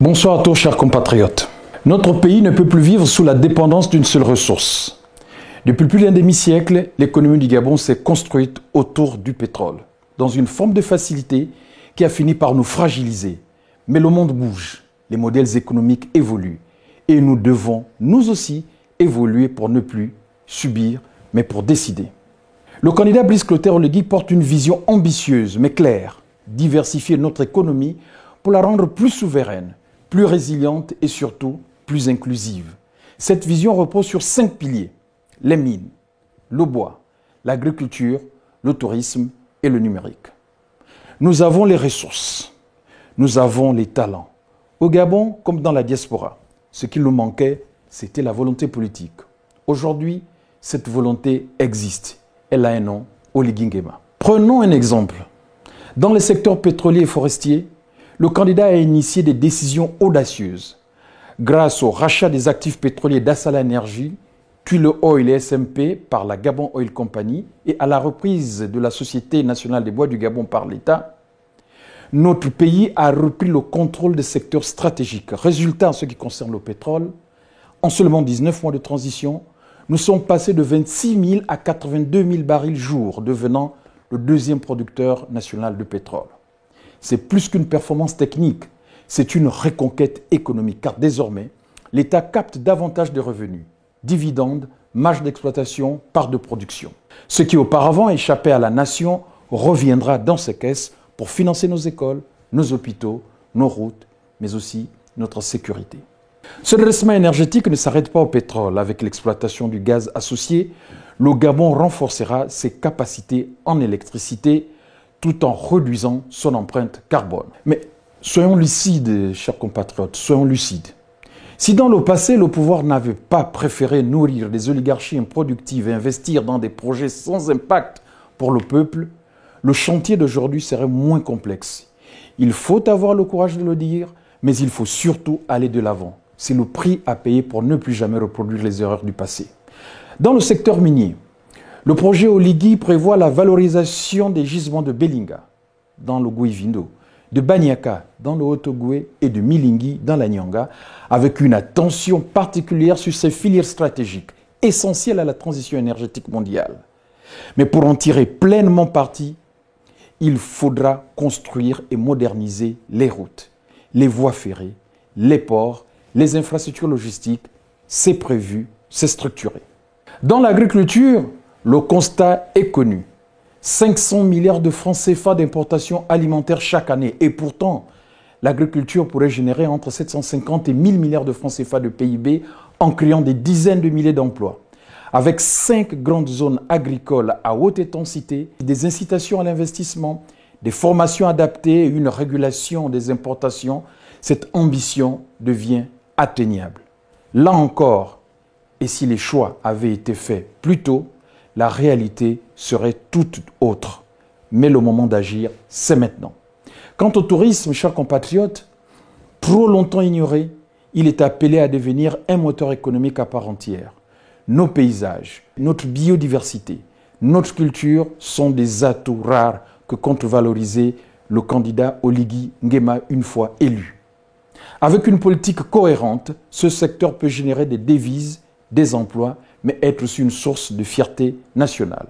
Bonsoir à tous, chers compatriotes. Notre pays ne peut plus vivre sous la dépendance d'une seule ressource. Depuis plus d'un demi-siècle, l'économie du Gabon s'est construite autour du pétrole, dans une forme de facilité qui a fini par nous fragiliser. Mais le monde bouge, les modèles économiques évoluent et nous devons, nous aussi, évoluer pour ne plus subir, mais pour décider. Le candidat Brice Clotaire Oligui porte une vision ambitieuse mais claire, diversifier notre économie pour la rendre plus souveraine, plus résiliente et surtout plus inclusive. Cette vision repose sur 5 piliers: les mines, le bois, l'agriculture, le tourisme et le numérique. Nous avons les ressources, nous avons les talents. Au Gabon comme dans la diaspora, ce qui nous manquait, c'était la volonté politique. Aujourd'hui, cette volonté existe. Elle a un nom, Oligui Nguema. Prenons un exemple. Dans les secteurs pétroliers et forestiers, le candidat a initié des décisions audacieuses. Grâce au rachat des actifs pétroliers d'Assala Energy, Tuile Oil et SMP par la Gabon Oil Company et à la reprise de la Société nationale des bois du Gabon par l'État, notre pays a repris le contrôle des secteurs stratégiques. Résultat en ce qui concerne le pétrole, en seulement 19 mois de transition, nous sommes passés de 26 000 à 82 000 barils jour, devenant le deuxième producteur national de pétrole. C'est plus qu'une performance technique, c'est une reconquête économique, car désormais, l'État capte davantage de revenus, dividendes, marge d'exploitation, part de production. Ce qui auparavant échappait à la nation reviendra dans ses caisses pour financer nos écoles, nos hôpitaux, nos routes, mais aussi notre sécurité. Ce redressement énergétique ne s'arrête pas au pétrole. Avec l'exploitation du gaz associé, le Gabon renforcera ses capacités en électricité tout en réduisant son empreinte carbone. Mais soyons lucides, chers compatriotes, soyons lucides. Si dans le passé, le pouvoir n'avait pas préféré nourrir des oligarchies improductives et investir dans des projets sans impact pour le peuple, le chantier d'aujourd'hui serait moins complexe. Il faut avoir le courage de le dire, mais il faut surtout aller de l'avant. C'est le prix à payer pour ne plus jamais reproduire les erreurs du passé. Dans le secteur minier, le projet Oligui prévoit la valorisation des gisements de Belinga, dans le Gouivindo, de Banyaka, dans le Haut-Ogoué, et de Milingui, dans la Nyanga, avec une attention particulière sur ces filières stratégiques, essentielles à la transition énergétique mondiale. Mais pour en tirer pleinement parti, il faudra construire et moderniser les routes, les voies ferrées, les ports, les infrastructures logistiques. C'est prévu, c'est structuré. Dans l'agriculture, le constat est connu. 500 milliards de francs CFA d'importation alimentaire chaque année. Et pourtant, l'agriculture pourrait générer entre 750 et 1000 milliards de francs CFA de PIB en créant des dizaines de milliers d'emplois. Avec 5 grandes zones agricoles à haute intensité, des incitations à l'investissement, des formations adaptées et une régulation des importations, cette ambition devient atteignable. Là encore, et si les choix avaient été faits plus tôt, la réalité serait toute autre. Mais le moment d'agir, c'est maintenant. Quant au tourisme, chers compatriotes, trop longtemps ignoré, il est appelé à devenir un moteur économique à part entière. Nos paysages, notre biodiversité, notre culture sont des atouts rares que compte valoriser le candidat Oligui Nguema une fois élu. Avec une politique cohérente, ce secteur peut générer des devises, des emplois, mais être aussi une source de fierté nationale.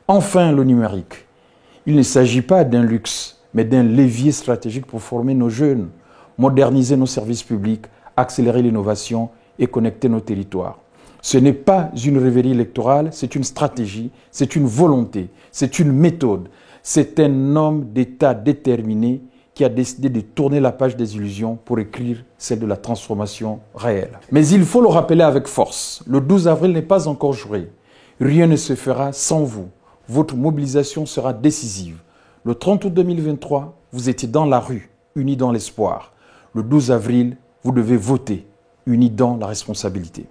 Enfin, le numérique. Il ne s'agit pas d'un luxe, mais d'un levier stratégique pour former nos jeunes, moderniser nos services publics, accélérer l'innovation et connecter nos territoires. Ce n'est pas une rêverie électorale, c'est une stratégie, c'est une volonté, c'est une méthode. C'est un homme d'État déterminé qui a décidé de tourner la page des illusions pour écrire celle de la transformation réelle. Mais il faut le rappeler avec force, le 12 avril n'est pas encore joué. Rien ne se fera sans vous. Votre mobilisation sera décisive. Le 30 août 2023, vous étiez dans la rue, unis dans l'espoir. Le 12 avril, vous devez voter, unis dans la responsabilité.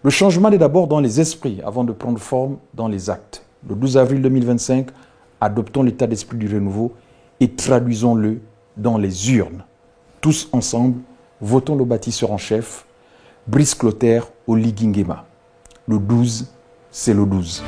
Le changement est d'abord dans les esprits avant de prendre forme dans les actes. Le 12 avril 2025, adoptons l'état d'esprit du renouveau et traduisons-le dans les urnes. Tous ensemble, votons le bâtisseur en chef, Brice Clotaire au Liguingema. Le 12, c'est le 12.